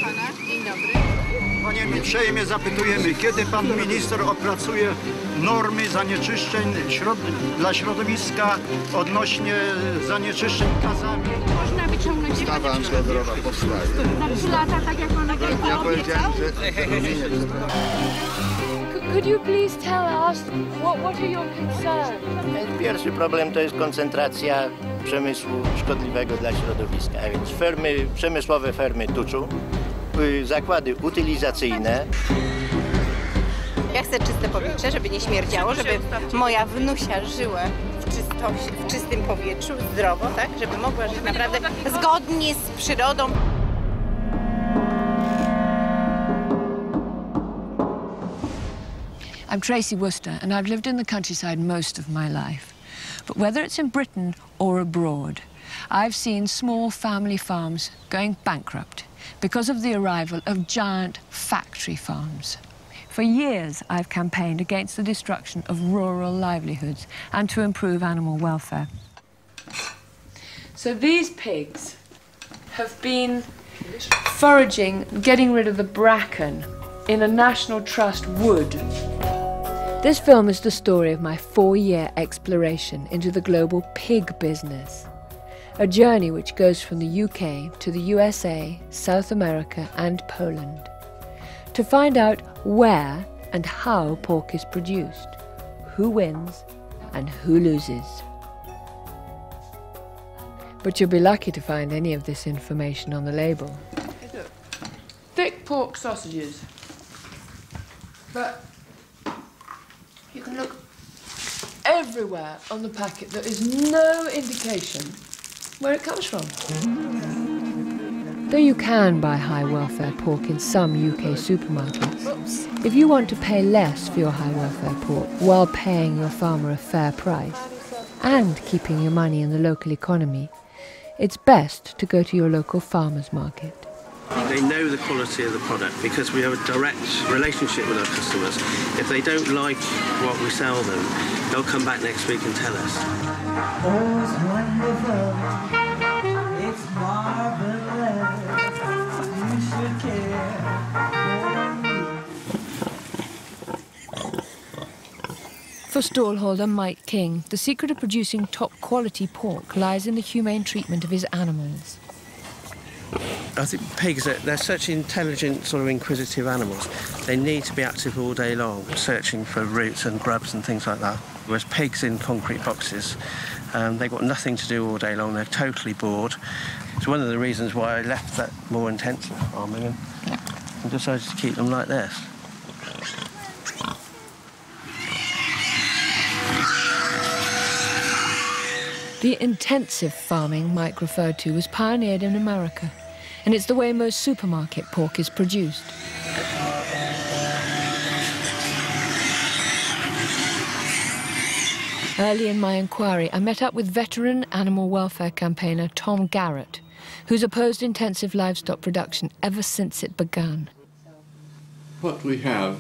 pana. Dzień dobry. Panie, my uprzejmie zapytujemy, kiedy pan minister opracuje normy zanieczyszczeń dla środowiska odnośnie zanieczyszczeń gazami? Można wyciągnąć... Ustawa antydrogowa powstaje. Za 3 lata, tak jak pan Ja powiedziałem, że Could you please tell us what are your concerns? Pierwszy problem to jest koncentracja przemysłu szkodliwego dla środowiska, a więc przemysłowe fermy tuczu, zakłady utylizacyjne. Ja chcę czyste powietrze, żeby nie śmierdziało, żeby moja wnusia żyła w czystym powietrzu, zdrowo, tak? Żeby mogła żyć naprawdę zgodnie z przyrodą. I'm Tracy Worcester, and I've lived in the countryside most of my life. But whether it's in Britain or abroad, I've seen small family farms going bankrupt because of the arrival of giant factory farms. For years, I've campaigned against the destruction of rural livelihoods and to improve animal welfare. So these pigs have been foraging, getting rid of the bracken in a National Trust wood. This film is the story of my 4-year exploration into the global pig business. A journey which goes from the UK to the USA, South America and Poland. To find out where and how pork is produced, who wins and who loses. But you'll be lucky to find any of this information on the label. Thick pork sausages. But you can look everywhere on the packet. There is no indication where it comes from. Though you can buy high welfare pork in some UK supermarkets, if you want to pay less for your high welfare pork while paying your farmer a fair price and keeping your money in the local economy, it's best to go to your local farmer's market. They know the quality of the product because we have a direct relationship with our customers. If they don't like what we sell them, they'll come back next week and tell us. Oh, it's wonderful. It's marvelous. You should care. For stallholder Mike King, the secret of producing top-quality pork lies in the humane treatment of his animals. I think pigs, they're such intelligent, sort of inquisitive animals. They need to be active all day long, searching for roots and grubs and things like that. Whereas pigs in concrete boxes, they've got nothing to do all day long. They're totally bored. It's one of the reasons why I left that more intensive farming and decided to keep them like this. The intensive farming Mike referred to was pioneered in America, and it's the way most supermarket pork is produced. Early in my inquiry, I met up with veteran animal welfare campaigner Tom Garrett, who's opposed intensive livestock production ever since it began. What we have,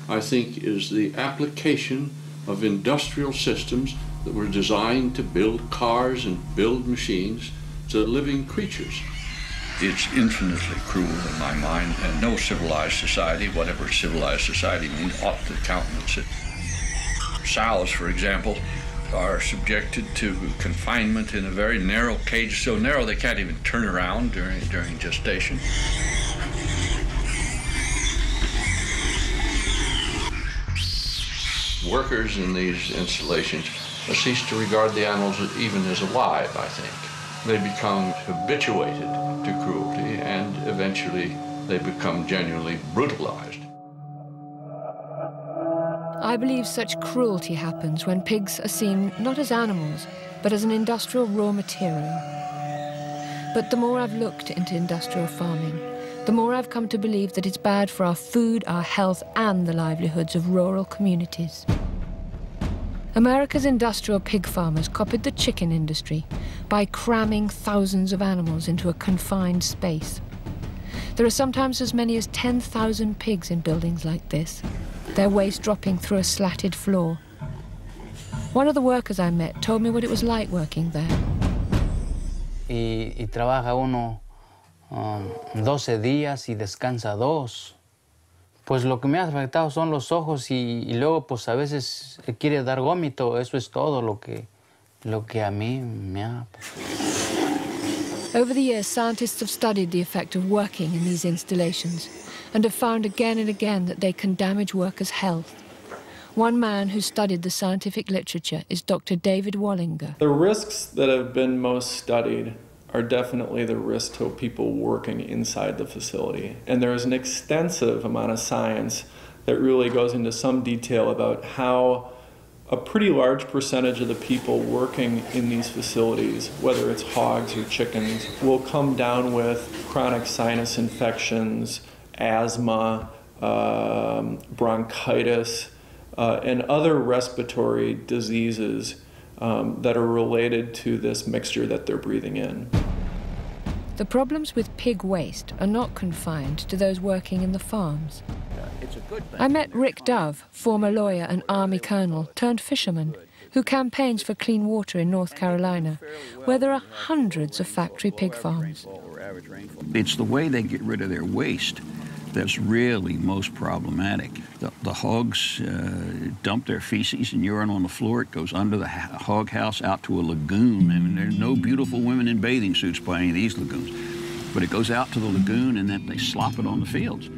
I think, is the application of industrial systems that were designed to build cars and build machines to living creatures. It's infinitely cruel in my mind, and no civilized society, whatever civilized society means, ought to countenance it. Sows, for example, are subjected to confinement in a very narrow cage, so narrow they can't even turn around during gestation. Workers in these installations cease to regard the animals even as alive, I think. They become habituated to cruelty, and eventually they become genuinely brutalized. I believe such cruelty happens when pigs are seen not as animals, but as an industrial raw material. But the more I've looked into industrial farming, the more I've come to believe that it's bad for our food, our health, and the livelihoods of rural communities. America's industrial pig farmers copied the chicken industry by cramming thousands of animals into a confined space. There are sometimes as many as 10,000 pigs in buildings like this, their waste dropping through a slatted floor. One of the workers I met told me what it was like working there. Y trabaja uno 12 días y descansa 2. Pues lo que me ha afectado son los ojos y luego pues a veces quiere dar vómito. Eso es todo lo que a mí me ha... Over the years, scientists have studied the effect of working in these installations and have found again and again that they can damage workers' health. One man who studied the scientific literature is Dr. David Wallinger. The risks that have been most studied are definitely the risk to people working inside the facility. And there is an extensive amount of science that really goes into some detail about how a pretty large percentage of the people working in these facilities, whether it's hogs or chickens, will come down with chronic sinus infections, asthma, bronchitis, and other respiratory diseases that are related to this mixture that they're breathing in. The problems with pig waste are not confined to those working in the farms. I met Rick Dove, former lawyer and Army colonel turned fisherman, who campaigns for clean water in North Carolina, where there are hundreds of factory pig farms. It's the way they get rid of their waste that's really most problematic. The hogs dump their feces and urine on the floor. It goes under the hog house out to a lagoon. I mean, there's no beautiful women in bathing suits by any of these lagoons. But it goes out to the lagoon and then they slop it on the fields.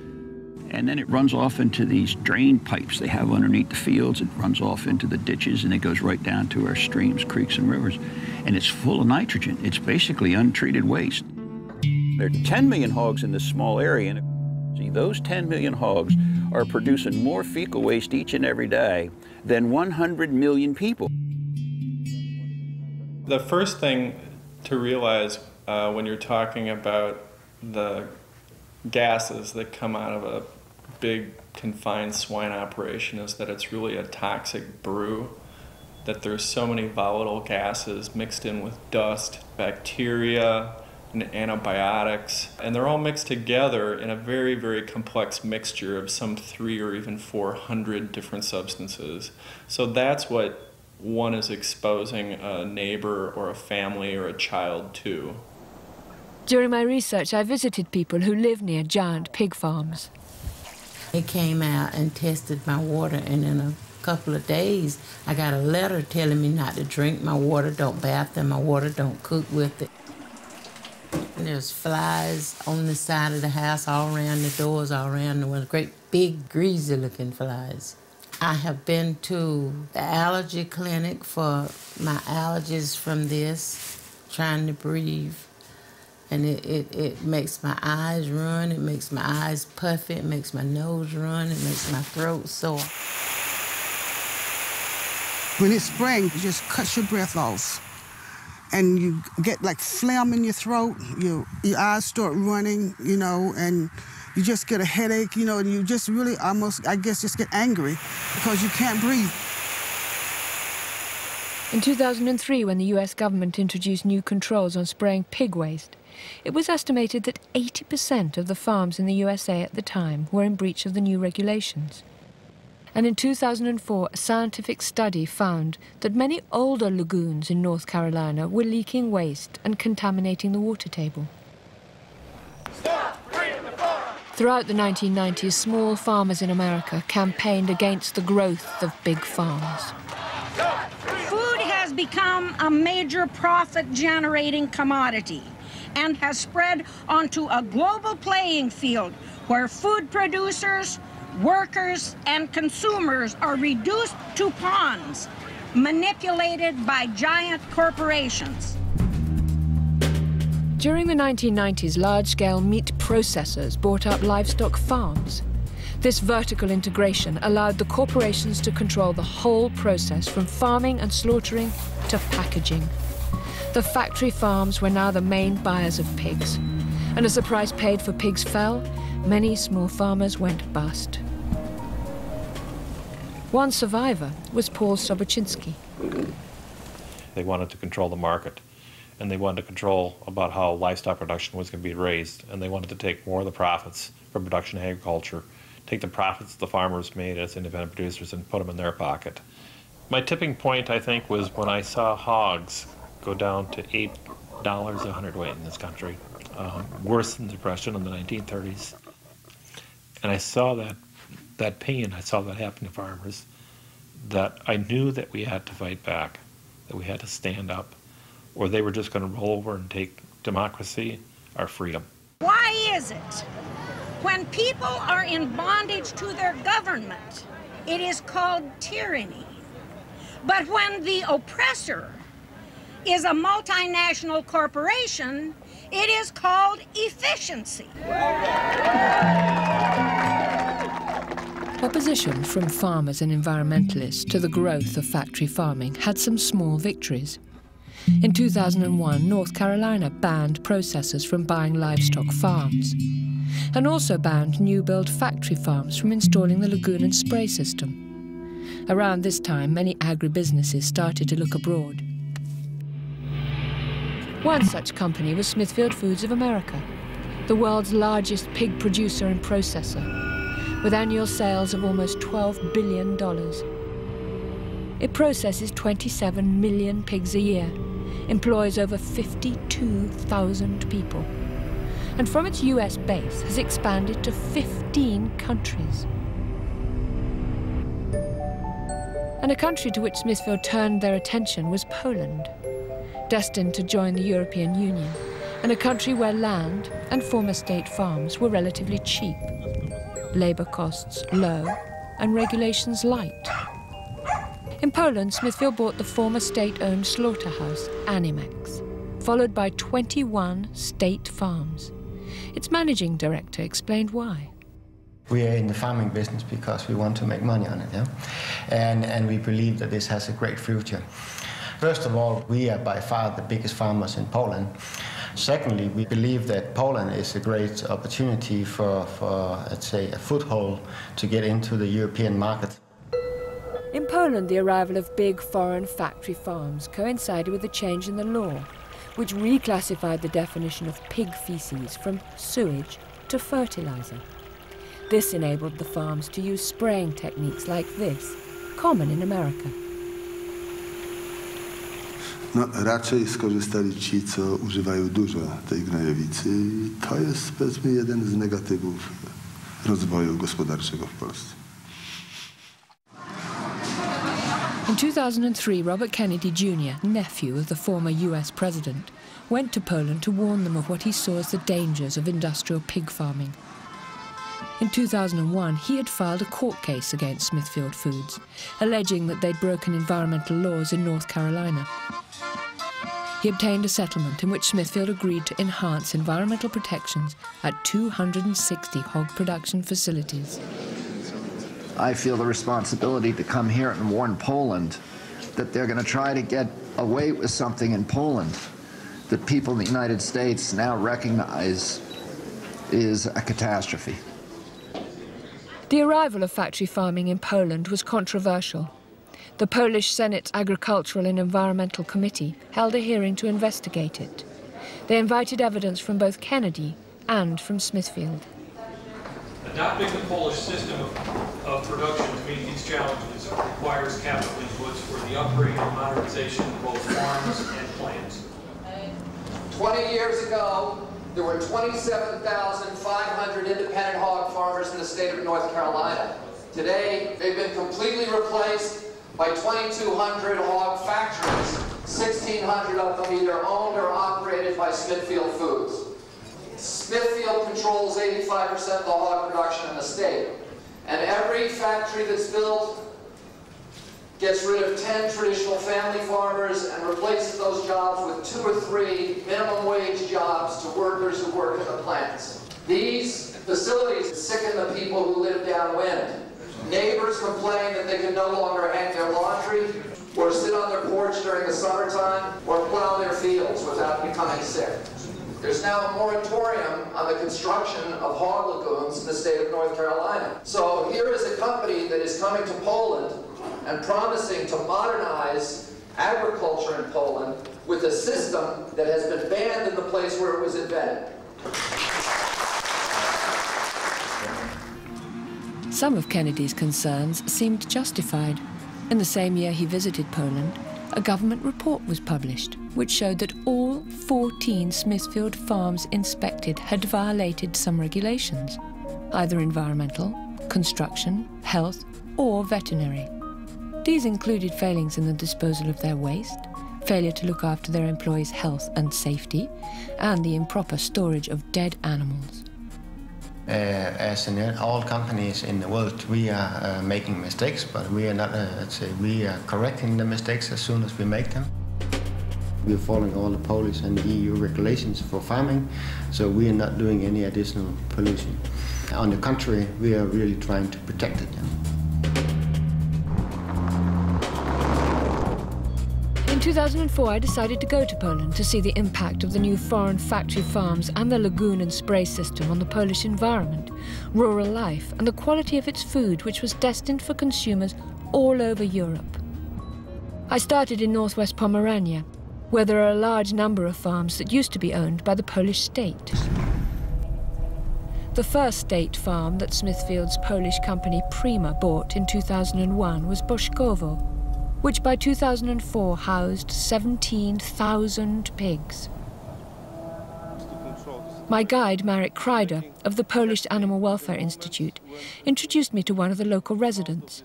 And then it runs off into these drain pipes they have underneath the fields. It runs off into the ditches and it goes right down to our streams, creeks, and rivers. And it's full of nitrogen. It's basically untreated waste. There are 10 million hogs in this small area. And those 10 million hogs are producing more fecal waste each and every day than 100 million people. The first thing to realize when you're talking about the gases that come out of a big confined swine operation is that it's really a toxic brew, that there's so many volatile gases mixed in with dust, bacteria, and antibiotics, and they're all mixed together in a very, very complex mixture of some 300 or even 400 different substances. So that's what one is exposing a neighbor or a family or a child to. During my research, I visited people who live near giant pig farms. They came out and tested my water, and in a couple of days, I got a letter telling me not to drink my water, don't bath in my water, don't cook with it. And there's flies on the side of the house, all around the doors, all around the windows, great big greasy-looking flies. I have been to the allergy clinic for my allergies from this, trying to breathe. And it makes my eyes run, it makes my eyes puffy, it makes my nose run, it makes my throat sore. When it's spring, it just cuts your breath off. And you get like phlegm in your throat, your eyes start running, you know, and you just get a headache, you know, and you just really almost, I guess, just get angry because you can't breathe. In 2003, when the US government introduced new controls on spraying pig waste, it was estimated that 80% of the farms in the USA at the time were in breach of the new regulations. And in 2004, a scientific study found that many older lagoons in North Carolina were leaking waste and contaminating the water table. Throughout the 1990s, small farmers in America campaigned against the growth of big farms. Food has become a major profit-generating commodity and has spread onto a global playing field where food producers, workers, and consumers are reduced to pawns, manipulated by giant corporations. During the 1990s, large-scale meat processors bought up livestock farms. This vertical integration allowed the corporations to control the whole process from farming and slaughtering to packaging. The factory farms were now the main buyers of pigs. And as the price paid for pigs fell, many small farmers went bust. One survivor was Paul Sobocinski. They wanted to control the market, and they wanted to control about how livestock production was going to be raised, and they wanted to take more of the profits from production agriculture, take the profits the farmers made as independent producers and put them in their pocket. My tipping point, I think, was when I saw hogs go down to $8 a hundredweight in this country. worse than depression in the 1930s. And I saw that pain, I saw that happen to farmers, that I knew that we had to fight back, that we had to stand up, or they were just going to roll over and take democracy, our freedom. Why is it when people are in bondage to their government, it is called tyranny? But when the oppressor is a multinational corporation, it is called efficiency. Opposition from farmers and environmentalists to the growth of factory farming had some small victories. In 2001, North Carolina banned processors from buying livestock farms, and also banned new-build factory farms from installing the lagoon and spray system. Around this time, many agribusinesses started to look abroad. One such company was Smithfield Foods of America, the world's largest pig producer and processor, with annual sales of almost $12 billion. It processes 27 million pigs a year, employs over 52,000 people, and from its US base has expanded to 15 countries. And a country to which Smithfield turned their attention was Poland, destined to join the European Union, and a country where land and former state farms were relatively cheap, labour costs low, and regulations light. In Poland, Smithfield bought the former state-owned slaughterhouse, Animex, followed by 21 state farms. Its managing director explained why. We are in the farming business because we want to make money on it, yeah? And we believe that this has a great future. First of all, we are by far the biggest farmers in Poland. Secondly, we believe that Poland is a great opportunity for let's say, a foothold to get into the European market. In Poland, the arrival of big foreign factory farms coincided with a change in the law, which reclassified the definition of pig feces from sewage to fertilizer. This enabled the farms to use spraying techniques like this, common in America. No, raczej skorzystali ci, co używają dużo tej gnojowicy. I to jest, powiedzmy, jeden z negatywów rozwoju gospodarczego w Polsce. In 2003, Robert Kennedy Jr., nephew of the former US president, went to Poland to warn them of what he saw as the dangers of industrial pig farming. In 2001, he had filed a court case against Smithfield Foods, alleging that they'd broken environmental laws in North Carolina. He obtained a settlement in which Smithfield agreed to enhance environmental protections at 260 hog production facilities. I feel the responsibility to come here and warn Poland that they're going to try to get away with something in Poland that people in the United States now recognize is a catastrophe. The arrival of factory farming in Poland was controversial. The Polish Senate's Agricultural and Environmental Committee held a hearing to investigate it. They invited evidence from both Kennedy and from Smithfield. Adopting the Polish system of production to meet these challenges requires capital inputs for the upgrade and modernization of both farms and plants. 20 years ago, there were 27,500 independent hog farmers in the state of North Carolina. Today, they've been completely replaced by 2,200 hog factories, 1,600 of them either owned or operated by Smithfield Foods. Smithfield controls 85% of the hog production in the state. And every factory that's built gets rid of 10 traditional family farmers and replaces those jobs with 2 or 3 minimum wage jobs to workers who work in the plants. These facilities sicken the people who live downwind. Neighbors complain that they can no longer hang their laundry, or sit on their porch during the summertime, or plow their fields without becoming sick. There's now a moratorium on the construction of hog lagoons in the state of North Carolina. So here is a company that is coming to Poland and promising to modernize agriculture in Poland with a system that has been banned in the place where it was invented. Some of Kennedy's concerns seemed justified. In the same year he visited Poland, a government report was published which showed that all 14 Smithfield farms inspected had violated some regulations, either environmental, construction, health, or veterinary. These included failings in the disposal of their waste, failure to look after their employees' health and safety, and the improper storage of dead animals. As in all companies in the world, we are making mistakes, but we are not, we are correcting the mistakes as soon as we make them. We are following all the Polish and EU regulations for farming, so we are not doing any additional pollution. On the contrary, we are really trying to protect it. In 2004, I decided to go to Poland to see the impact of the new foreign factory farms and the lagoon and spray system on the Polish environment, rural life, and the quality of its food, which was destined for consumers all over Europe. I started in northwest Pomerania, where there are a large number of farms that used to be owned by the Polish state. The first state farm that Smithfield's Polish company Prima bought in 2001 was Boszkowo, which by 2004 housed 17,000 pigs. My guide, Marek Kreider, of the Polish Animal Welfare Institute, introduced me to one of the local residents.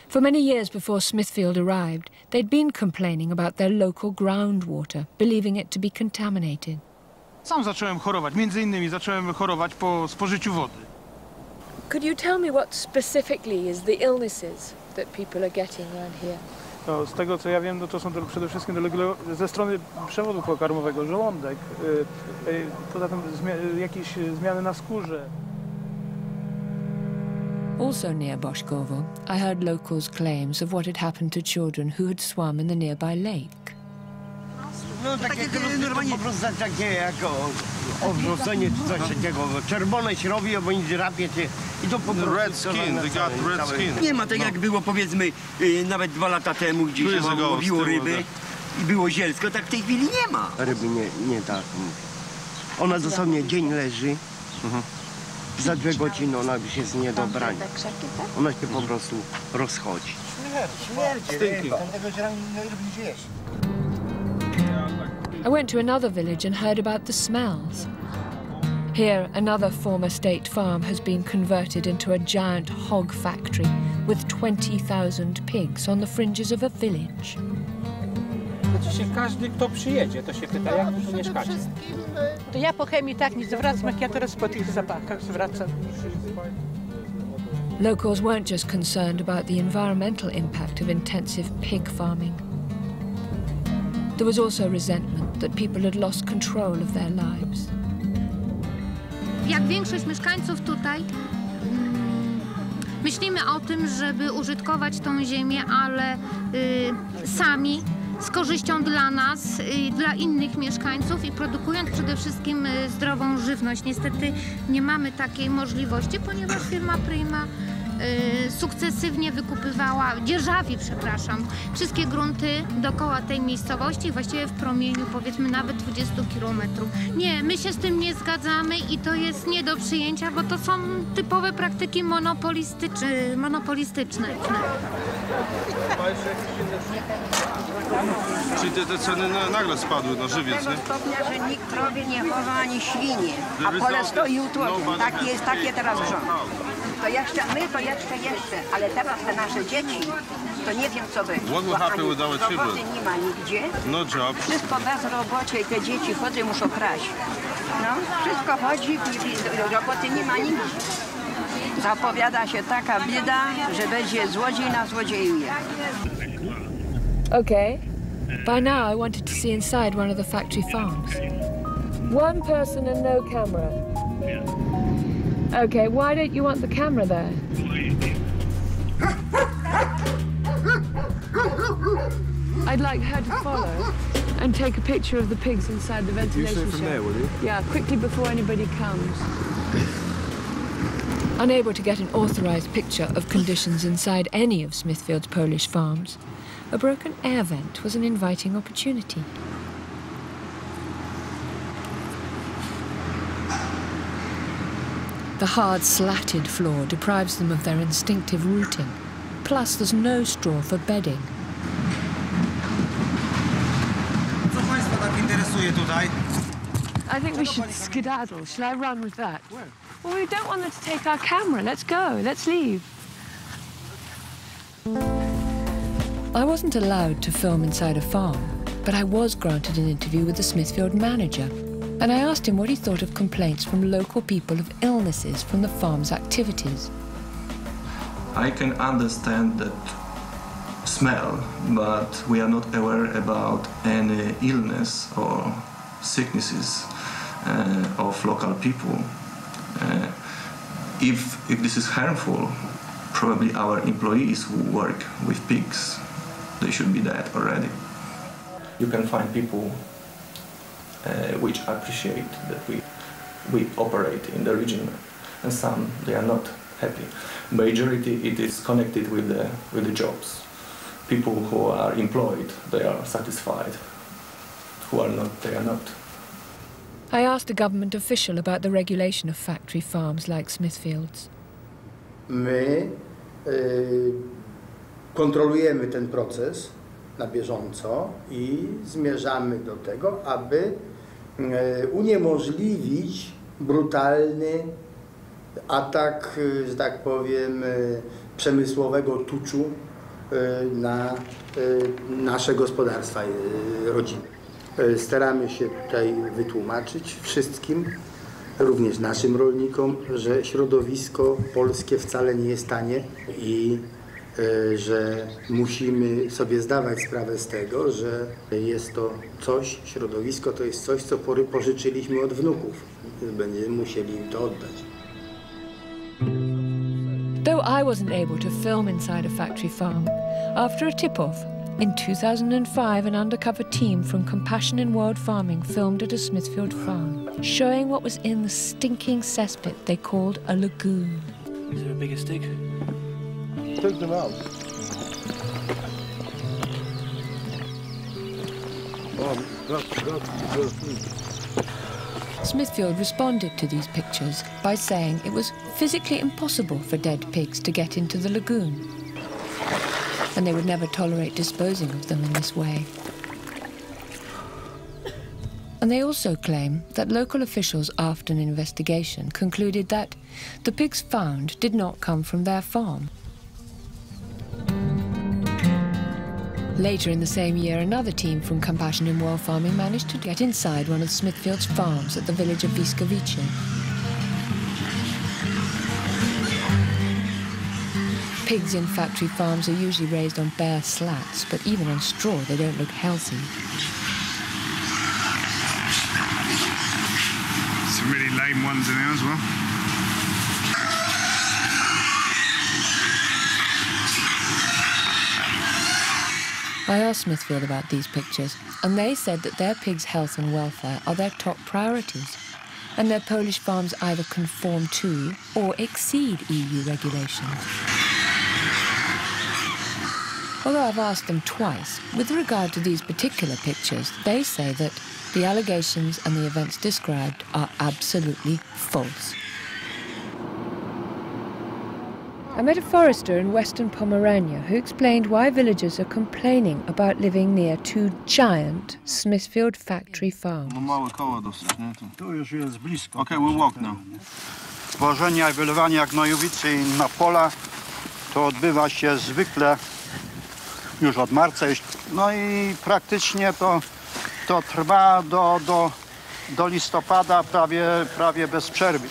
For many years before Smithfield arrived, they'd been complaining about their local groundwater, believing it to be contaminated. Sam zacząłem chorować, między innymi zacząłem chorować po spożyciu wody. Could you tell me what specifically is the illnesses that people are getting around here? No, z tego co ja wiem, no to są to przede wszystkim ze strony przewodu pokarmowego, żołądek, poza tym jakieś zmiany na skórze. Also near Boszkowo, I heard locals' claims of what had happened to children who had swum in the nearby lake. No takie normalnie po prostu takie jako odrzucenie czy coś takiego. Czerwone się robi, albo nic drapie cię i to po prostu... Red skin, they got red skin. Nie ma tak jak było powiedzmy nawet 2 lata temu, gdzie się łowiło ryby i było zielsko, tak w tej chwili nie ma. Ryby nie tak. Ona dosłownie dzień leży. Za 2 godziny ona już jest niedobrana. Ona się po prostu rozchodzi. Śmierdzi. I went to another village and heard about the smells. Here, another former state farm has been converted into a giant hog factory with 20,000 pigs on the fringes of a village. Każdy, kto przyjedzie, to się pyta, jak tu mieszkacie. To ja po chemii tak nie zwracam, jak ja teraz po tych zapachach zwracam. Locals weren't just concerned about the environmental impact of intensive pig farming. There was also resentment that people had lost control of their lives. Jak większość mieszkańców tutaj, myślimy o tym, żeby użytkować tą ziemię, ale sami, z korzyścią dla nas, dla innych mieszkańców i produkując przede wszystkim zdrową żywność. Niestety nie mamy takiej możliwości, ponieważ firma Prima sukcesywnie wykupywała, dzierżawi, przepraszam, wszystkie grunty dookoła tej miejscowości, właściwie w promieniu powiedzmy nawet 20 kilometrów. Nie, my się z tym nie zgadzamy i to jest nie do przyjęcia, bo to są typowe praktyki monopolistyczne. Czyli te ceny nagle spadły na żywiec, nie? Do tego stopnia, że nikt krowie nie chowa ani świnie, a pole stoi utłoczone. Tak jest, takie teraz rząd. To jeszcze, my to jeszcze, ale teraz te nasze dzieci, to nie wiem co będzie. What will happen with our children? Roboty nie ma nigdzie. No jobs. Wszystko bez robocie i te dzieci chodzą, muszą kraść. No, wszystko chodzi i roboty nie ma nigdzie. Zapowiada się taka bieda, że będzie złodziej na złodziejuje. Okay. By now I wanted to see inside one of the factory farms. One person and no camera. Okay, why don't you want the camera there? I'd like her to follow and take a picture of the pigs inside the ventilation shaft. There, will you? Yeah, quickly before anybody comes. Unable to get an authorized picture of conditions inside any of Smithfield's Polish farms, a broken air vent was an inviting opportunity. The hard, slatted floor deprives them of their instinctive rooting. Plus, there's no straw for bedding. Co Państwa tak interesuje? I think we should skedaddle. Shall I run with that? Where? Well, we don't want them to take our camera. Let's go. Let's leave. I wasn't allowed to film inside a farm, but I was granted an interview with the Smithfield manager, and I asked him what he thought of complaints from local people of illnesses from the farm's activities. I can understand that smell, but we are not aware about any illness or sicknesses of local people. If this is harmful, probably our employees who work with pigs, they should be dead already. You can find people which appreciate that we operate in the region, and some they are not happy. Majority it is connected with the jobs. People who are employed, they are satisfied. Who are not, they are not. I asked a government official about the regulation of factory farms like Smithfield's. My kontrolujemy ten proces na bieżąco i zmierzamy do tego, aby uniemożliwić brutalny atak, że tak powiem, przemysłowego tuczu na nasze gospodarstwa rodzinne. Staramy się tutaj wytłumaczyć wszystkim, również naszym rolnikom, że środowisko polskie wcale nie jest tanie i że musimy sobie zdawać sprawę z tego, że jest to coś, środowisko to jest coś, co pożyczyliśmy od wnuków. Będziemy musieli im to oddać. Though I wasn't able to film inside a factory farm, after a tip-off, in 2005 an undercover team from Compassion in World Farming filmed at a Smithfield farm, showing what was in the stinking cesspit they called a lagoon. Is there a bigger stick? Take them out. Smithfield responded to these pictures by saying it was physically impossible for dead pigs to get into the lagoon, and they would never tolerate disposing of them in this way. And they also claim that local officials, after an investigation, concluded that the pigs found did not come from their farm. Later in the same year, another team from Compassion in World Farming managed to get inside one of Smithfield's farms at the village of Viskovice. Pigs in factory farms are usually raised on bare slats, but even on straw they don't look healthy. Some really lame ones in there as well. I asked Smithfield about these pictures, and they said that their pigs' health and welfare are their top priorities, and their Polish farms either conform to or exceed EU regulations. Although I've asked them twice, with regard to these particular pictures, they say that the allegations and the events described are absolutely false. I met a forester in western Pomerania who explained why villagers are complaining about living near two giant Smithfield factory farms. Okay, we'll walk now. Tworzenia i wylewania gnojowicy na pola to odbywa się zwykle już od marca. No i praktycznie to trwa do listopada prawie bez przerwy.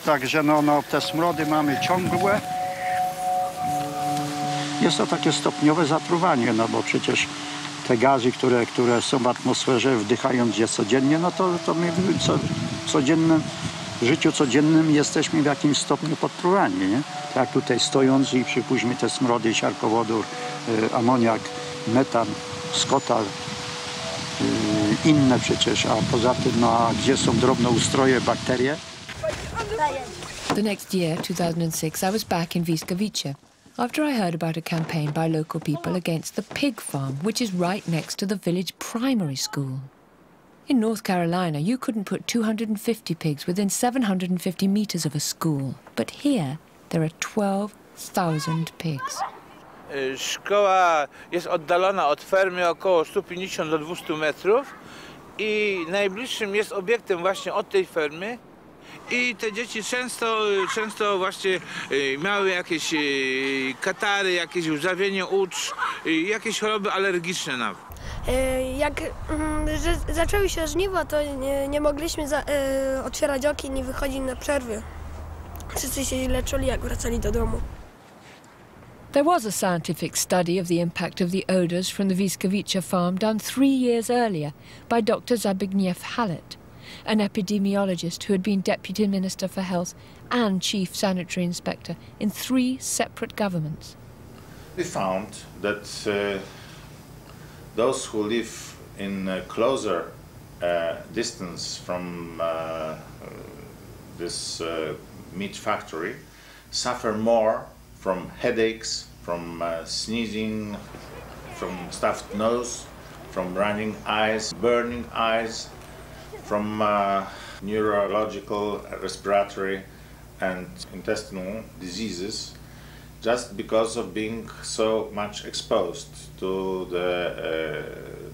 Także no, te smrody mamy ciągłe. Jest to takie stopniowe zatruwanie, no bo przecież te gazy, które są w atmosferze, wdychając je codziennie, no to my w codziennym życiu codziennym jesteśmy w jakimś stopniu podpruwani, nie? Tak jak tutaj stojąc i przypuśćmy te smrody, siarkowodór, amoniak, metan, skotal, inne przecież, a poza tym, no a gdzie są drobnoustroje, bakterie? The next year, 2006, I was back in Viskovice after I heard about a campaign by local people against the pig farm, which is right next to the village primary school. In North Carolina, you couldn't put 250 pigs within 750 meters of a school, but here there are 12,000 pigs. Szkoła jest oddalona od fermy około 150 do 200 metrów i najbliższym jest obiektem właśnie od tej fermy. I te dzieci często właśnie miały jakieś katary, jakieś łzawienie ucz, jakieś choroby alergiczne nawet. Jak zaczęły się żniwa, to nie mogliśmy otwierać okien i wychodzić na przerwy. Wszyscy się źle czuli, jak wracali do domu. There was a scientific study of the impact of the odours from the Wiskowice farm done 3 years earlier by Dr. Zbigniew Halet, an epidemiologist who had been Deputy Minister for Health and Chief Sanitary Inspector in 3 separate governments. We found that those who live in closer distance from this meat factory suffer more from headaches, from sneezing, from stuffed nose, from running eyes, burning eyes, from neurological, respiratory and intestinal diseases, just because of being so much exposed to the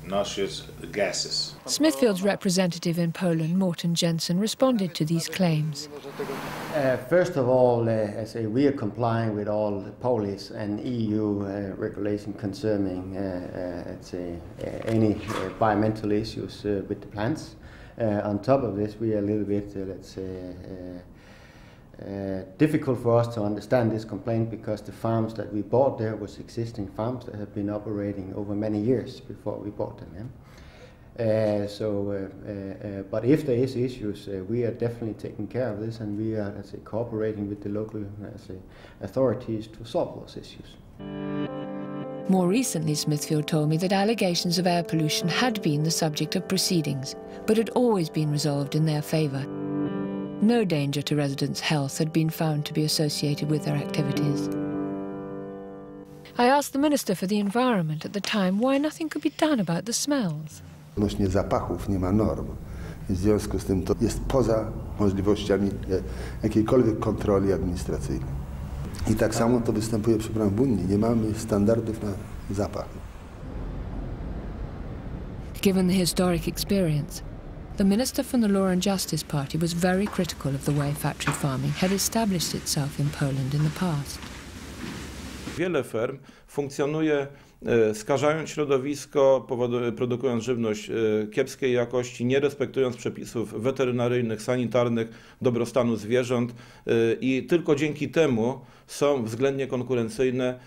noxious gases. Smithfield's representative in Poland, Morten Jensen, responded to these claims. First of all, we are complying with all the Polish and EU regulation concerning any environmental issues with the plants. On top of this, we are a little bit, difficult for us to understand this complaint because the farms that we bought there was existing farms that have been operating over many years before we bought them. But if there is issues, we are definitely taking care of this, and we are, cooperating with the local authorities to solve those issues. More recently, Smithfield told me that allegations of air pollution had been the subject of proceedings, but had always been resolved in their favour. No danger to residents' health had been found to be associated with their activities. I asked the Minister for the Environment at the time why nothing could be done about the smells. Odnośnie zapachów nie ma norm. W związku z tym to jest poza możliwościami jakiejkolwiek kontroli administracyjnej. I tak samo to występuje, przepraszam, w Unii. Nie mamy standardów na zapach. Given the historic experience, the Minister from the Law and Justice Party was very critical of the way factory farming had established itself in Poland in the past. Wiele ferm funkcjonuje skażając środowisko, produkując żywność kiepskiej jakości, nie respektując przepisów weterynaryjnych, sanitarnych, dobrostanu zwierząt i tylko dzięki temu są względnie konkurencyjne.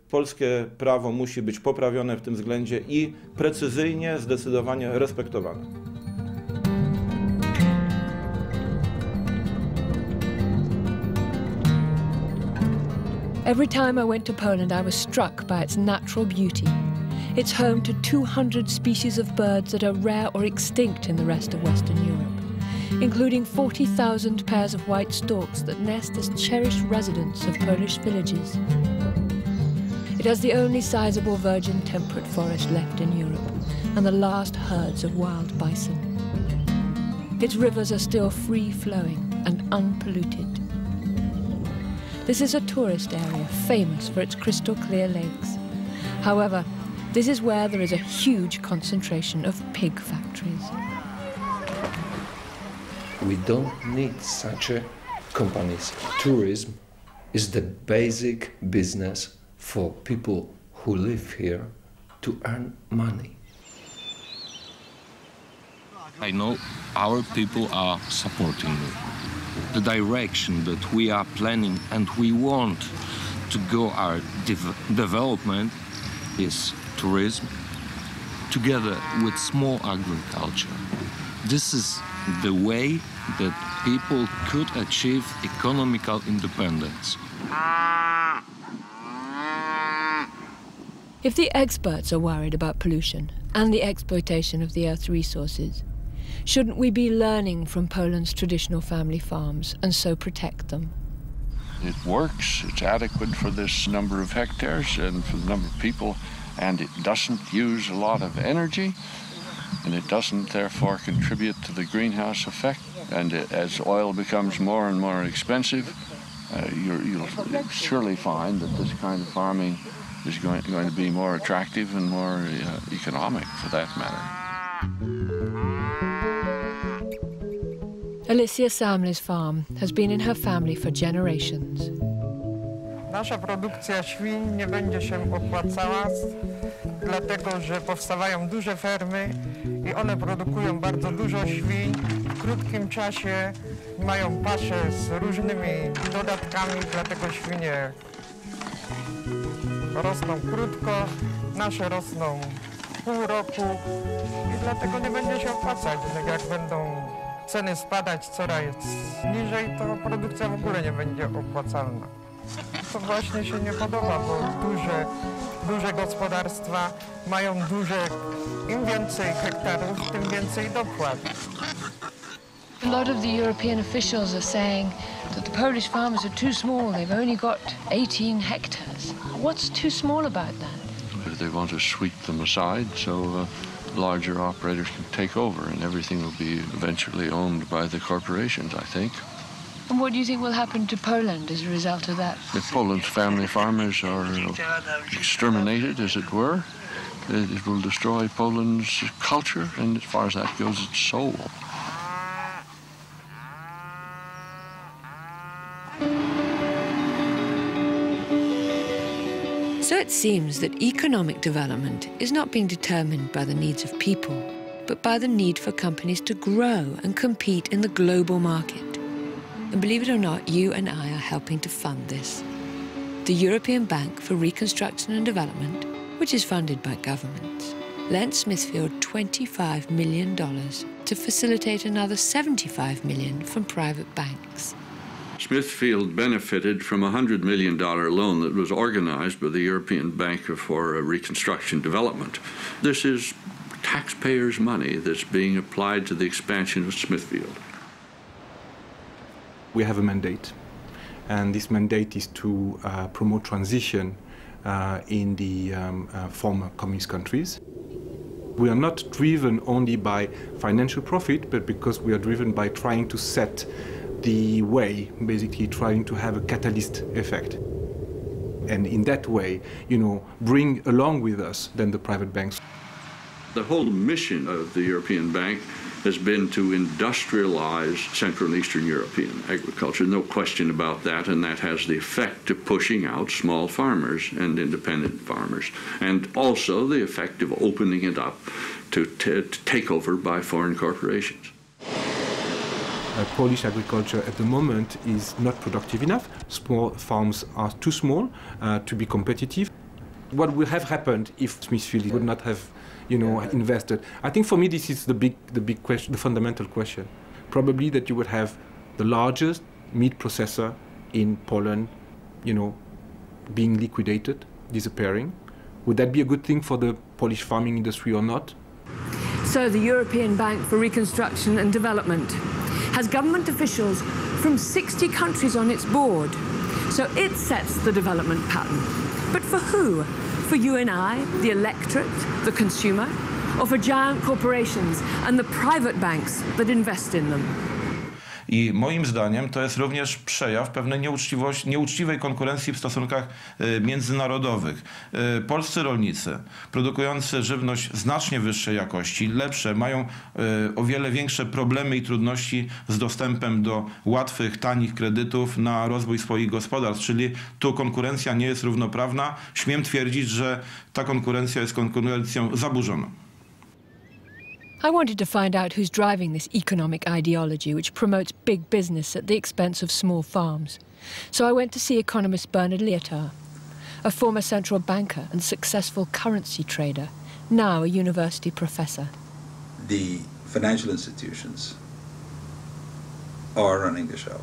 Polskie prawo musi być poprawione w tym względzie i precyzyjnie, zdecydowanie respektowane. Every time I went to Poland, I was struck by its natural beauty. It's home to 200 species of birds that are rare or extinct in the rest of Western Europe, including 40,000 pairs of white storks that nest as cherished residents of Polish villages. It has the only sizable virgin temperate forest left in Europe and the last herds of wild bison. Its rivers are still free-flowing and unpolluted. This is a tourist area famous for its crystal clear lakes. However, this is where there is a huge concentration of pig factories. We don't need such companies. Tourism is the basic business for people who live here to earn money. I know our people are supporting the direction that we are planning and we want to go our development is tourism together with small agriculture. This is the way that people could achieve economical independence. If the experts are worried about pollution and the exploitation of the Earth's resources, shouldn't we be learning from Poland's traditional family farms and so protect them? It works, it's adequate for this number of hectares and for the number of people, and it doesn't use a lot of energy, and it doesn't therefore contribute to the greenhouse effect. And as oil becomes more and more expensive, you'll surely find that this kind of farming is going to be more attractive and more economic for that matter. Alicia Samley's farm has been in her family for generations. Nasza produkcja świń nie będzie się opłacała, dlatego że powstawają duże fermy i one produkują bardzo dużo świń. W krótkim czasie mają pasze z różnymi dodatkami, dlatego świnie rosną krótko, nasze rosną pół roku i dlatego nie będzie się opłacać. Jak będą ceny spadać coraz niżej, to produkcja w ogóle nie będzie opłacalna. To właśnie się nie podoba, bo duże gospodarstwa mają im więcej hektarów, tym więcej dopłat. A lot of the European officials are saying that the Polish farmers are too small. They've only got 18 hectares. What's too small about that? They want to sweep them aside so larger operators can take over and everything will be eventually owned by the corporations, I think. And what do you think will happen to Poland as a result of that? If Poland's family farmers are exterminated, as it were, it will destroy Poland's culture and, as far as that goes, its soul. So it seems that economic development is not being determined by the needs of people, but by the need for companies to grow and compete in the global market. And believe it or not, you and I are helping to fund this. The European Bank for Reconstruction and Development, which is funded by governments, lent Smithfield $25 million to facilitate another $75 million from private banks. Smithfield benefited from a $100 million loan that was organized by the European Bank for Reconstruction and Development. This is taxpayers' money that's being applied to the expansion of Smithfield. We have a mandate, and this mandate is to promote transition in the former communist countries. We are not driven only by financial profit, but because we are driven by trying to set the way, basically trying to have a catalyst effect. And in that way, bring along with us then the private banks. The whole mission of the European Bank has been to industrialize Central and Eastern European agriculture, no question about that, and that has the effect of pushing out small farmers and independent farmers, and also the effect of opening it up to take over by foreign corporations. Polish agriculture at the moment is not productive enough. Small farms are too small to be competitive. What would have happened if Smithfield would not have invested? I think for me this is the big question, the fundamental question. Probably that you would have the largest meat processor in Poland, being liquidated, disappearing. Would that be a good thing for the Polish farming industry or not? So the European Bank for Reconstruction and Development has government officials from 60 countries on its board. So it sets the development pattern. But for who? For you and I, the electorate, the consumer, or for giant corporations and the private banks that invest in them? I moim zdaniem to jest również przejaw pewnej nieuczciwej konkurencji w stosunkach międzynarodowych. Polscy rolnicy produkujący żywność znacznie wyższej jakości, lepsze, mają o wiele większe problemy i trudności z dostępem do łatwych, tanich kredytów na rozwój swoich gospodarstw, czyli tu konkurencja nie jest równoprawna. Śmiem twierdzić, że ta konkurencja jest konkurencją zaburzoną. I wanted to find out who's driving this economic ideology which promotes big business at the expense of small farms. So I went to see economist Bernard Lietaer, a former central banker and successful currency trader, now a university professor. The financial institutions are running the show.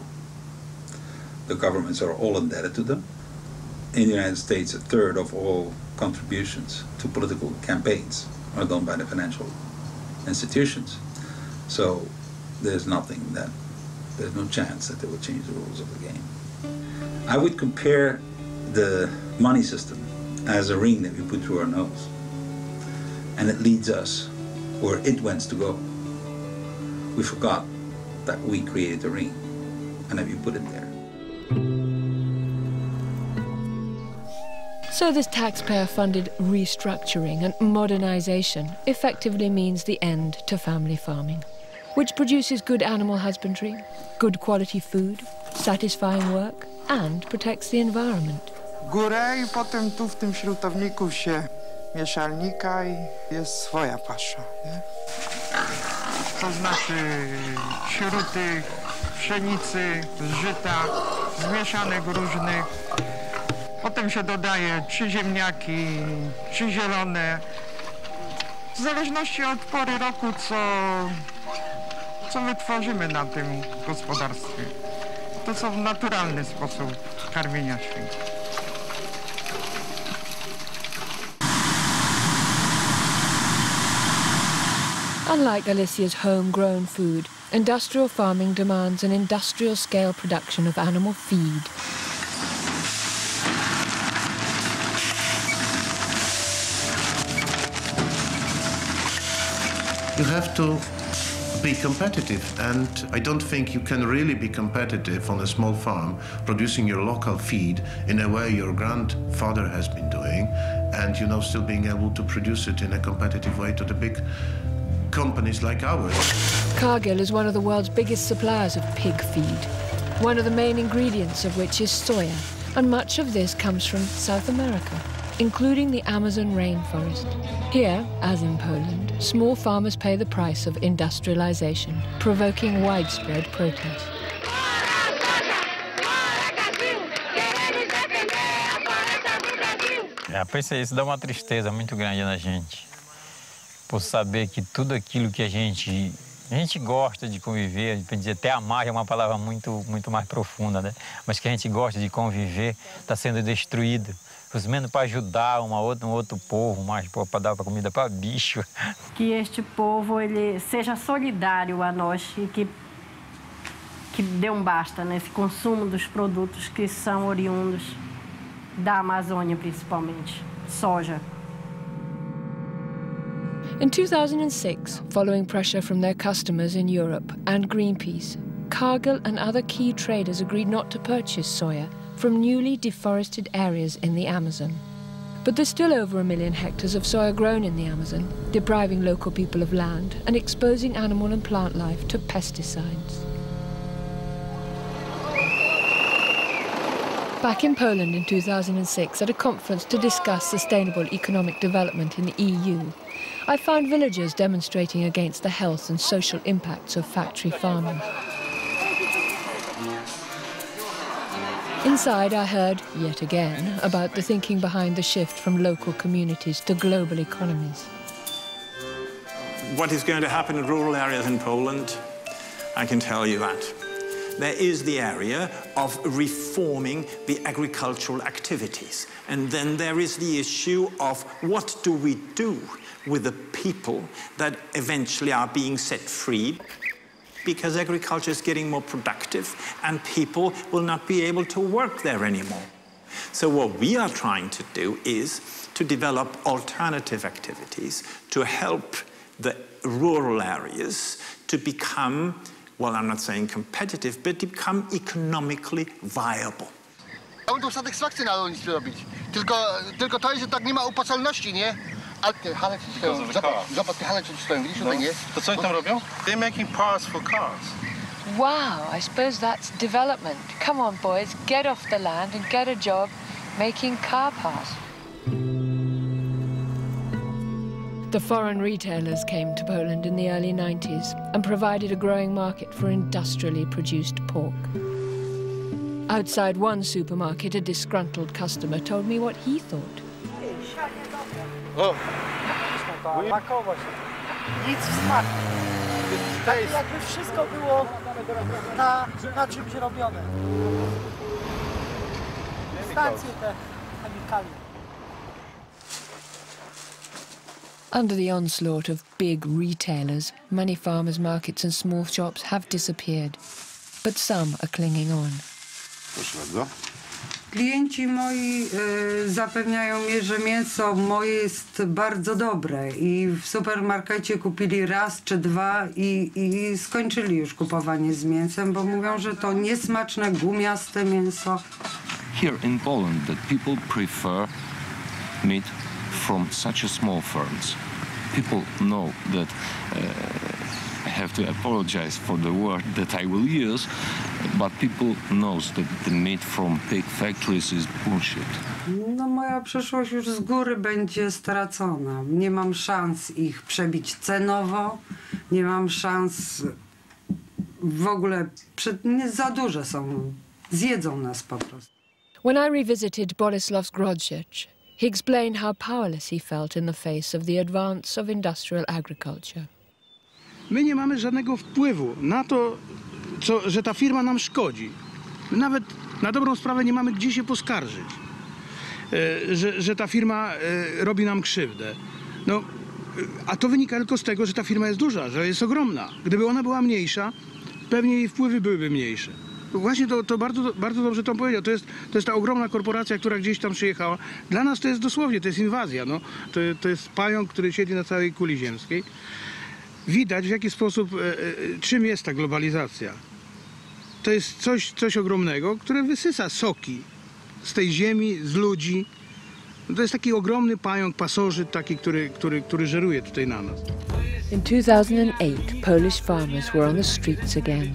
The governments are all indebted to them. In the United States, 1/3 of all contributions to political campaigns are done by the financial institutions. So there's no chance that they will change the rules of the game. I would compare the money system as a ring that we put through our nose, and it leads us where it wants to go. We forgot that we created the ring and that we put it there. So this taxpayer-funded restructuring and modernization effectively means the end to family farming, which produces good animal husbandry, good quality food, satisfying work, and protects the environment. Górę i potem tu w tym śrutowniku się mieszalnika i jest swoja pasza, nie? To znaczy śruty, pszenicy, żyta, zmieszanych różnych. Potem się dodaje czy ziemniaki, czy zielone. W zależności od pory roku, co wytworzymy na tym gospodarstwie. To są naturalny sposób karmienia świń. Unlike Alicia's homegrown food, industrial farming demands an industrial-scale production of animal feed. You have to be competitive, and I don't think you can really be competitive on a small farm producing your local feed in a way your grandfather has been doing, and still being able to produce it in a competitive way to the big companies like ours. Cargill is one of the world's biggest suppliers of pig feed, one of the main ingredients of which is soya, and much of this comes from South America, including the Amazon rainforest. Here, as in Poland, small farmers pay the price of industrialization, provoking widespread protest. Rapaz, isso dá uma tristeza muito grande na gente, por saber que tudo aquilo que a gente gosta de conviver, para dizer até amar é uma palavra muito mais profunda, né? Mas que a gente gosta de conviver está sendo destruído, menos para ajudar um outro povo, mais para dar comida para bicho. Que este povo ele seja solidário a nós e que dê basta nesse consumo dos produtos que são oriundos da Amazônia, principalmente soja. In 2006, following pressure from their customers in Europe and Greenpeace, Cargill and other key traders agreed not to purchase soya from newly deforested areas in the Amazon. But there's still over 1 million hectares of soya grown in the Amazon, depriving local people of land and exposing animal and plant life to pesticides. Back in Poland in 2006, at a conference to discuss sustainable economic development in the EU, I found villagers demonstrating against the health and social impacts of factory farming. Inside, I heard, yet again, about the thinking behind the shift from local communities to global economies. What is going to happen in rural areas in Poland, I can tell you that. There is the area of reforming the agricultural activities. And then there is the issue of what do we do with the people that eventually are being set free, because agriculture is getting more productive and people will not be able to work there anymore. So what we are trying to do is to develop alternative activities to help the rural areas to become, well, I'm not saying competitive, but to become economically viable. Chciałbym tą satysfakcję na rolnictwie robić. Tylko to jest, że tak nie ma opłacalności, nie? Ale te hale ci stoją. Zobacz, te hale ci stoją, widzisz tutaj, nie? To co oni tam robią? They're making parts for cars. Wow, I suppose that's development. Come on, boys, get off the land and get a job making car parts. The foreign retailers came to Poland in the early 90s and provided a growing market for industrially produced pork. Outside one supermarket, a disgruntled customer told me what he thought. O! Pakować. Nic w smaku. Tak jakby wszystko było na czymś robione. Stacje te chemikalia. Under the onslaught of big retailers, many farmers' markets and small shops have disappeared, but some are clinging on. Proszę bardzo. Klienci moi zapewniają mnie, że mięso moje jest bardzo dobre i w supermarkecie kupili raz czy dwa i skończyli już kupowanie z mięsem, bo mówią, że to niesmaczne, gumiaste mięso. Here in Poland, that people prefer meat from such a small farms. People know that I have to apologize for the word that I will use, but people knows that the meat from pig factories is bullshit. No moja przyszłość już z góry będzie stracona. Nie mam szans ich przebić cenowo, nie mam szans w ogóle, za duże są, zjedzą nas po prostu. When I revisited Bolesław's Grodziec, he explained how powerless he felt in the face of the advance of industrial agriculture. My nie mamy żadnego wpływu na to, że ta firma nam szkodzi. Nawet na dobrą sprawę nie mamy gdzie się poskarżyć, że ta firma robi nam krzywdę. No, a to wynika tylko z tego, że ta firma jest duża, że jest ogromna. Gdyby ona była mniejsza, pewnie jej wpływy byłyby mniejsze. Właśnie to bardzo dobrze to powiedział. To jest ta ogromna korporacja, która gdzieś tam przyjechała. Dla nas to jest dosłownie, to jest inwazja. No. To jest pająk, który siedzi na całej kuli ziemskiej. Widać, w jaki sposób, czym jest ta globalizacja. To jest coś ogromnego, które wysysa soki z tej ziemi, z ludzi. To jest taki ogromny pająk, pasożyt taki, który żeruje tutaj na nas. In 2008, Polish farmers were on the streets again.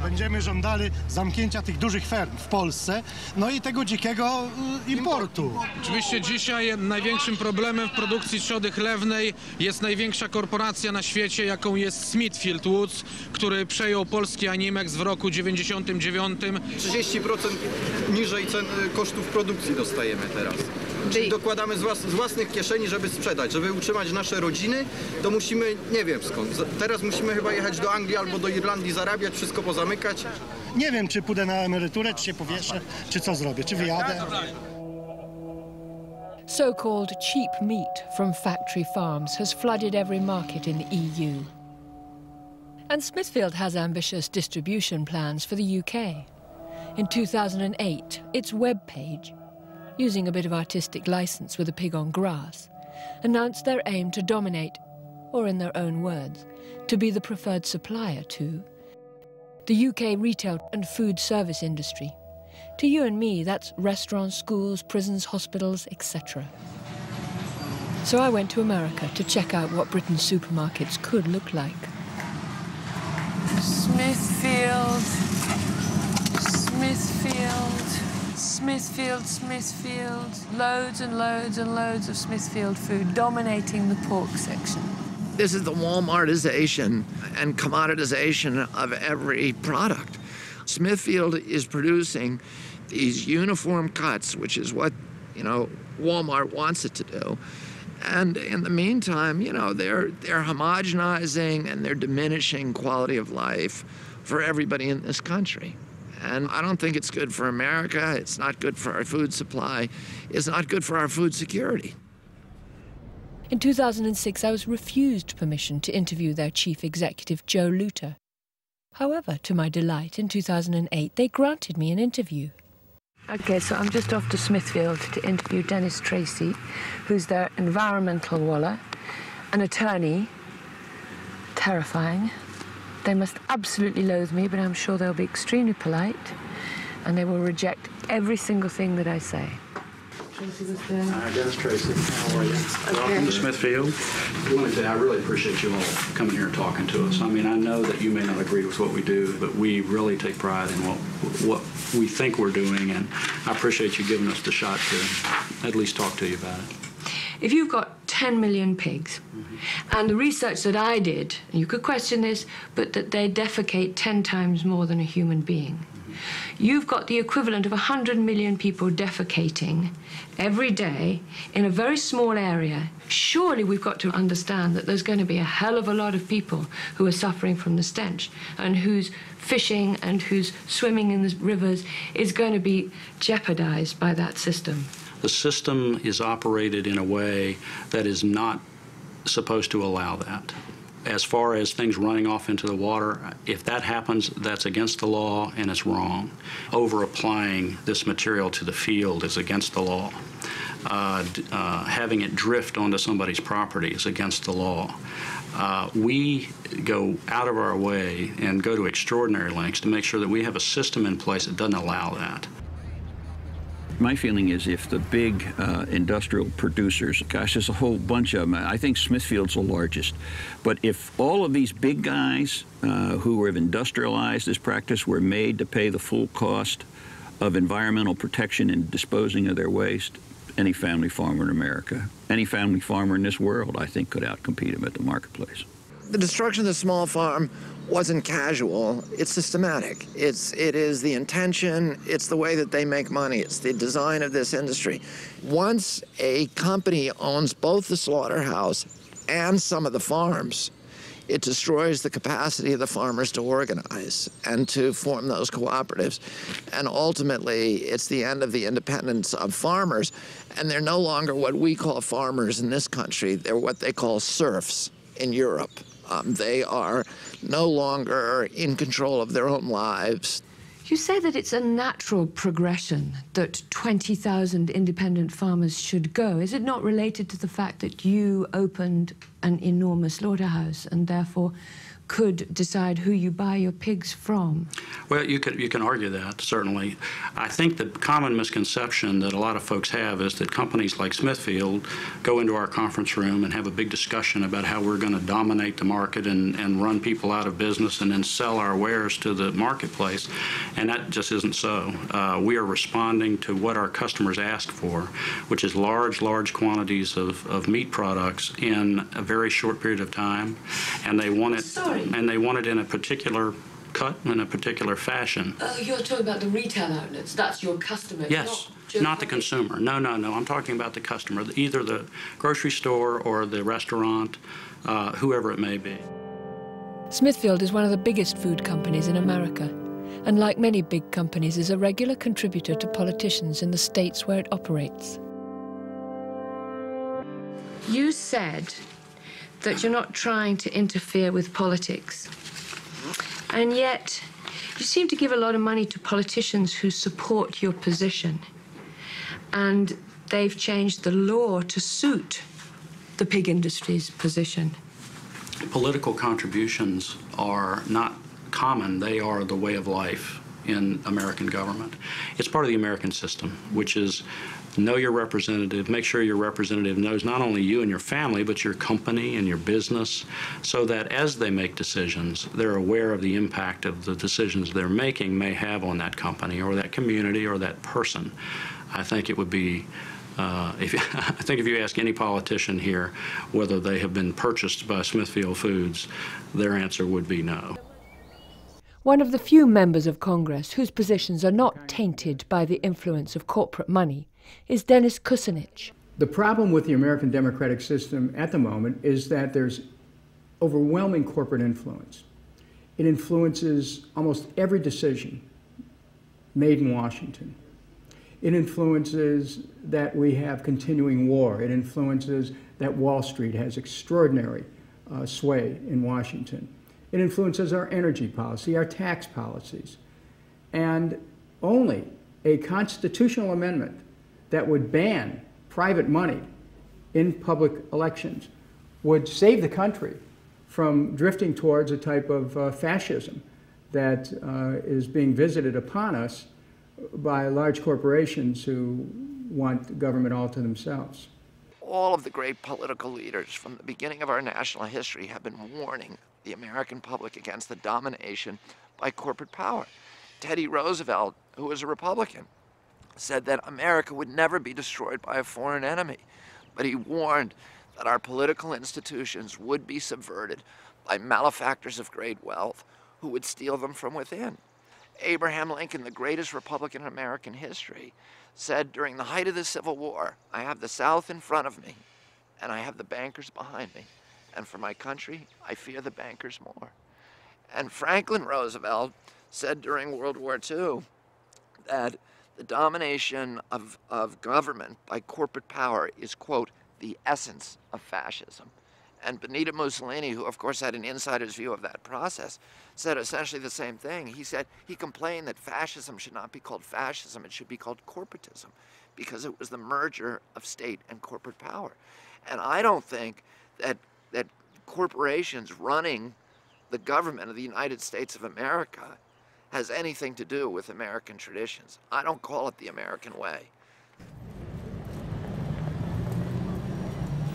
Będziemy żądali zamknięcia tych dużych ferm w Polsce, no i tego dzikiego importu. Oczywiście dzisiaj największym problemem w produkcji trzody chlewnej jest największa korporacja na świecie, jaką jest Smithfield Woods, który przejął polski Animex w roku 99. 30% niżej cen kosztów produkcji dostajemy teraz. Czyli dokładamy z własnych kieszeni, żeby sprzedać, żeby utrzymać nasze rodziny, to musimy, nie wiem skąd, teraz musimy chyba jechać do Anglii albo do Irlandii, zarabiać, wszystko pozamykać. Nie wiem, czy pójdę na emeryturę, czy się powieszę, czy co zrobię, czy wyjadę. So-called cheap meat from factory farms has flooded every market in the EU. And Smithfield has ambitious distribution plans for the UK. In 2008, its webpage, using a bit of artistic license with a pig on grass, announced their aim to dominate, or in their own words, to be the preferred supplier to the UK retail and food service industry. To you and me, that's restaurants, schools, prisons, hospitals, etc. So I went to America to check out what Britain's supermarkets could look like. Smithfield, Smithfield, Smithfield, Smithfield. Loads and loads and loads of Smithfield food dominating the pork section. This is the Walmartization and commoditization of every product. Smithfield is producing these uniform cuts, which is what, Walmart wants it to do. And in the meantime, they're homogenizing and they're diminishing quality of life for everybody in this country. And I don't think it's good for America. It's not good for our food supply. It's not good for our food security. In 2006, I was refused permission to interview their chief executive, Joe Luter. However, to my delight, in 2008, they granted me an interview. Okay, so I'm just off to Smithfield to interview Dennis Tracy, who's their environmental walla, an attorney. Terrifying. They must absolutely loathe me, but I'm sure they'll be extremely polite, and they will reject every single thing that I say. Hi, Dennis Tracy. How are you? Welcome to Smithfield. I want to say I really appreciate you all coming here and talking to us. I mean, I know that you may not agree with what we do, but we really take pride in what we think we're doing, and I appreciate you giving us the shot to at least talk to you about it. If you've got 10 million pigs, and the research that I did, and you could question this, but that they defecate 10 times more than a human being, you've got the equivalent of 100 million people defecating every day in a very small area. Surely we've got to understand that there's going to be a hell of a lot of people who are suffering from the stench, and whose fishing and whose swimming in the rivers is going to be jeopardized by that system. The system is operated in a way that is not supposed to allow that. As far as things running off into the water, if that happens, that's against the law and it's wrong. Over-applying this material to the field is against the law. Having it drift onto somebody's property is against the law. We go out of our way and go to extraordinary lengths to make sure that we have a system in place that doesn't allow that. My feeling is if the big industrial producers, gosh, there's a whole bunch of them. I think Smithfield's the largest. But if all of these big guys who have industrialized this practice were made to pay the full cost of environmental protection and disposing of their waste, any family farmer in America, any family farmer in this world, I think, could outcompete them at the marketplace. The destruction of the small farm wasn't casual, it's systematic. It is the intention, it's the way that they make money, it's the design of this industry. Once a company owns both the slaughterhouse and some of the farms, it destroys the capacity of the farmers to organize and to form those cooperatives. And ultimately, it's the end of the independence of farmers. And they're no longer what we call farmers in this country. They're what they call serfs in Europe. They are no longer in control of their own lives. You say that it's a natural progression that 20,000 independent farmers should go. Is it not related to the fact that you opened an enormous slaughterhouse and therefore could decide who you buy your pigs from? Well, you can argue that, certainly. I think the common misconception that a lot of folks have is that companies like Smithfield go into our conference room and have a big discussion about how we're going to dominate the market and run people out of business and then sell our wares to the marketplace, and that just isn't so. We are responding to what our customers ask for, which is large quantities of meat products in a very short period of time, and they want it. And they want it in a particular cut, in a particular fashion. Oh, you're talking about the retail outlets. That's your customer. Yes, not the consumer. No. I'm talking about the customer, either the grocery store or the restaurant, whoever it may be. Smithfield is one of the biggest food companies in America, and like many big companies, is a regular contributor to politicians in the states where it operates. You said that you're not trying to interfere with politics. And yet, you seem to give a lot of money to politicians who support your position. And they've changed the law to suit the pig industry's position. Political contributions are not common. They are the way of life in American government. It's part of the American system, which is know your representative, make sure your representative knows not only you and your family, but your company and your business, so that as they make decisions, they're aware of the impact of the decisions they're making may have on that company or that community or that person. I think it would be, if you ask any politician here whether they have been purchased by Smithfield Foods, their answer would be no. One of the few members of Congress whose positions are not tainted by the influence of corporate money is Dennis Kucinich. The problem with the American democratic system at the moment is that there's overwhelming corporate influence. It influences almost every decision made in Washington. It influences that we have continuing war. It influences that Wall Street has extraordinary sway in Washington. It influences our energy policy, our tax policies. And only a constitutional amendment that would ban private money in public elections would save the country from drifting towards a type of fascism that is being visited upon us by large corporations who want government all to themselves. All of the great political leaders from the beginning of our national history have been warning the American public against the domination by corporate power. Teddy Roosevelt, who was a Republican, said that America would never be destroyed by a foreign enemy, but he warned that our political institutions would be subverted by malefactors of great wealth who would steal them from within. Abraham Lincoln, the greatest Republican in American history, said during the height of the Civil War, I have the South in front of me and I have the bankers behind me, and for my country, I fear the bankers more. And Franklin Roosevelt said during World War II that the domination of government by corporate power is, quote, the essence of fascism. And Benito Mussolini, who of course had an insider's view of that process, said essentially the same thing. He said he complained that fascism should not be called fascism, it should be called corporatism, because it was the merger of state and corporate power. And I don't think that corporations running the government of the United States of America has anything to do with American traditions. I don't call it the American way.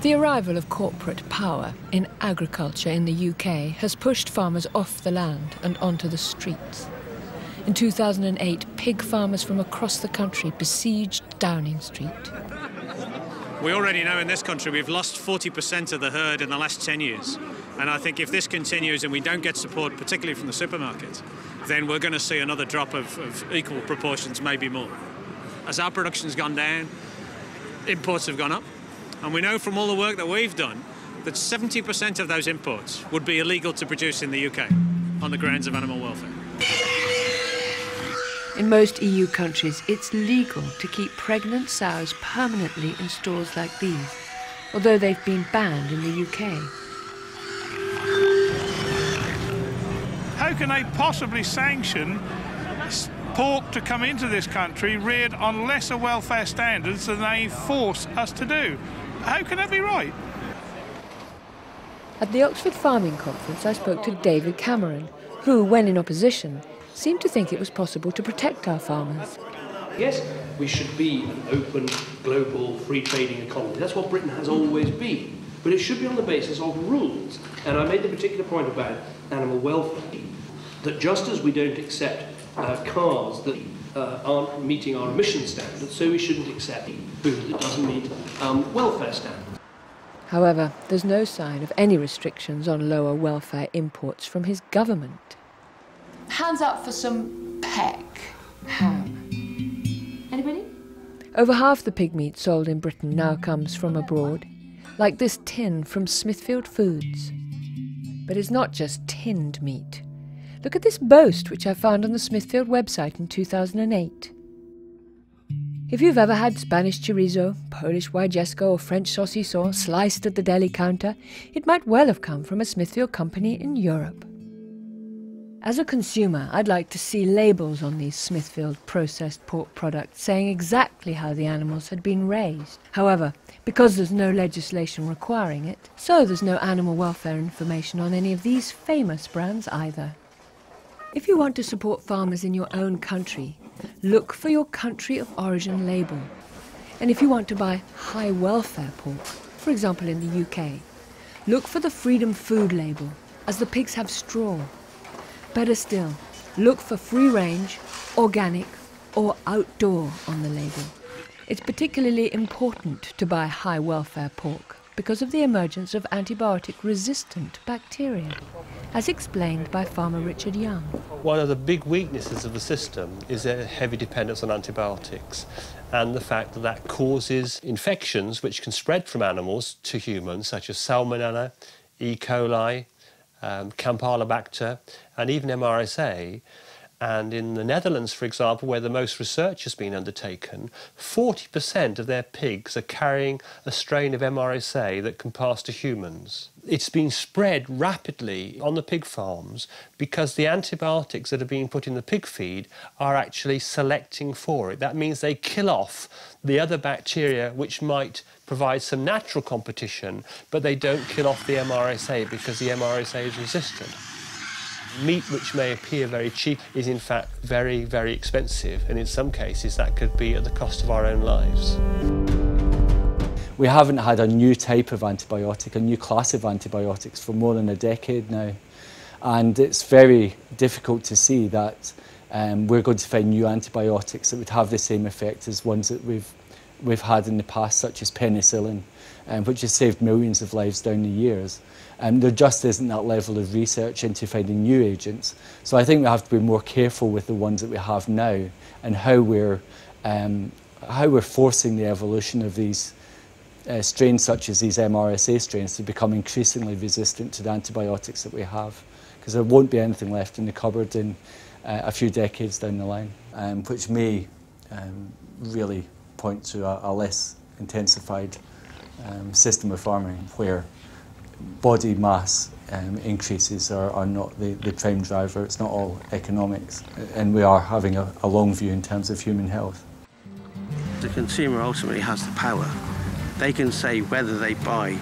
The arrival of corporate power in agriculture in the UK has pushed farmers off the land and onto the streets. In 2008, pig farmers from across the country besieged Downing Street. We already know in this country we've lost 40% of the herd in the last 10 years. And I think if this continues and we don't get support, particularly from the supermarket, then we're going to see another drop of equal proportions, maybe more. As our production's gone down, imports have gone up. And we know from all the work that we've done that 70% of those imports would be illegal to produce in the UK on the grounds of animal welfare. In most EU countries, it's legal to keep pregnant sows permanently in stalls like these, although they've been banned in the UK. How can they possibly sanction pork to come into this country reared on lesser welfare standards than they force us to do? How can that be right? At the Oxford Farming Conference, I spoke to David Cameron, who, when in opposition, seemed to think it was possible to protect our farmers. Yes, we should be an open, global, free trading economy. That's what Britain has always been. But it should be on the basis of rules. And I made the particular point about animal welfare, that just as we don't accept cars that aren't meeting our emission standards, so we shouldn't accept food that doesn't meet welfare standards. However, there's no sign of any restrictions on lower welfare imports from his government. Hands up for some peck ham. Anybody? Over half the pig meat sold in Britain now comes from abroad, like this tin from Smithfield Foods. But it's not just tinned meat. Look at this boast which I found on the Smithfield website in 2008. If you've ever had Spanish chorizo, Polish wajewsko or French saucisson sliced at the deli counter, it might well have come from a Smithfield company in Europe. As a consumer, I'd like to see labels on these Smithfield processed pork products saying exactly how the animals had been raised. However, because there's no legislation requiring it, so there's no animal welfare information on any of these famous brands either. If you want to support farmers in your own country, look for your country of origin label. And if you want to buy high welfare pork, for example in the UK, look for the Freedom Food label, as the pigs have straw. Better still, look for free range, organic or outdoor on the label. It's particularly important to buy high welfare pork because of the emergence of antibiotic-resistant bacteria, as explained by farmer Richard Young. One of the big weaknesses of the system is a heavy dependence on antibiotics and the fact that that causes infections which can spread from animals to humans, such as salmonella, E-coli, Campylobacter and even MRSA. And in the Netherlands, for example, where the most research has been undertaken, 40% of their pigs are carrying a strain of MRSA that can pass to humans. It's been spread rapidly on the pig farms because the antibiotics that are being put in the pig feed are actually selecting for it. That means they kill off the other bacteria which might provide some natural competition, but they don't kill off the MRSA because the MRSA is resistant. Meat which may appear very cheap is in fact very, very expensive, and in some cases that could be at the cost of our own lives. We haven't had a new type of antibiotic, a new class of antibiotics for more than a decade now, and it's very difficult to see that we're going to find new antibiotics that would have the same effect as ones that we've had in the past, such as penicillin, which has saved millions of lives down the years. There just isn't that level of research into finding new agents. So I think we have to be more careful with the ones that we have now and how we're forcing the evolution of these strains, such as these MRSA strains, to become increasingly resistant to the antibiotics that we have, because there won't be anything left in the cupboard in a few decades down the line, which may really point to a less intensified system of farming where body mass increases are not the prime driver. It's not all economics, and we are having a long view in terms of human health. The consumer ultimately has the power. They can say whether they buy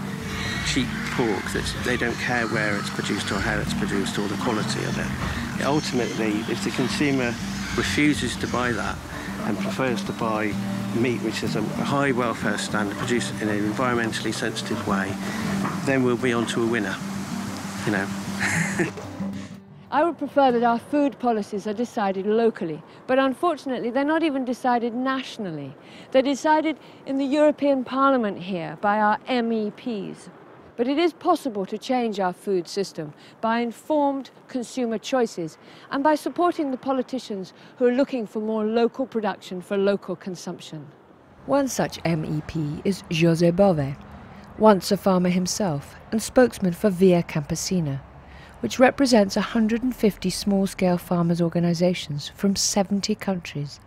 cheap pork, that they don't care where it's produced or how it's produced or the quality of it. Ultimately, if the consumer refuses to buy that and prefers to buy meat which is a high welfare standard, produced in an environmentally sensitive way, then we'll be onto a winner, you know. I would prefer that our food policies are decided locally, but unfortunately they're not even decided nationally. They're decided in the European Parliament here by our MEPs. But it is possible to change our food system by informed consumer choices and by supporting the politicians who are looking for more local production for local consumption. One such MEP is José Bové, once a farmer himself and spokesman for Via Campesina, which represents 150 small-scale farmers' organisations from 70 countries.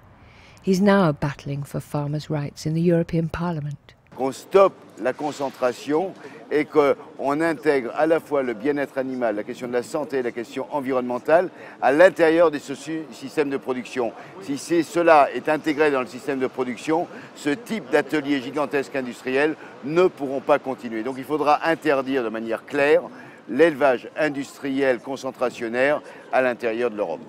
He's now battling for farmers' rights in the European Parliament. Qu'on stoppe la concentration et qu'on intègre à la fois le bien-être animal, la question de la santé, la question environnementale à l'intérieur de ce système de production. Si cela est intégré dans le système de production, ce type d'ateliers gigantesques industriels ne pourront pas continuer. Donc il faudra interdire de manière claire l'élevage industriel concentrationnaire à l'intérieur de l'Europe.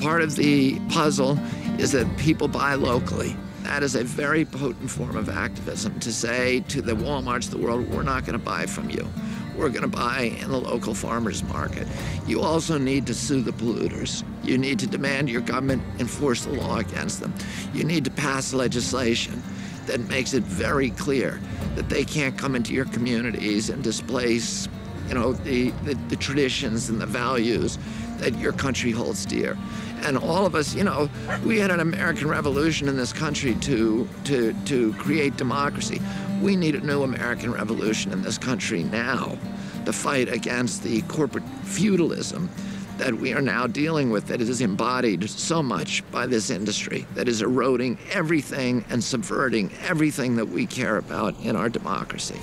Part of the puzzle is that people buy locally. That is a very potent form of activism, to say to the Walmarts of the world, we're not going to buy from you. We're going to buy in the local farmers market. You also need to sue the polluters. You need to demand your government enforce the law against them. You need to pass legislation that makes it very clear that they can't come into your communities and displace, you know, the traditions and the values that your country holds dear. And all of us, you know, we had an American Revolution in this country to create democracy. We need a new American Revolution in this country now to fight against the corporate feudalism that we are now dealing with, that is embodied so much by this industry, that is eroding everything and subverting everything that we care about in our democracy.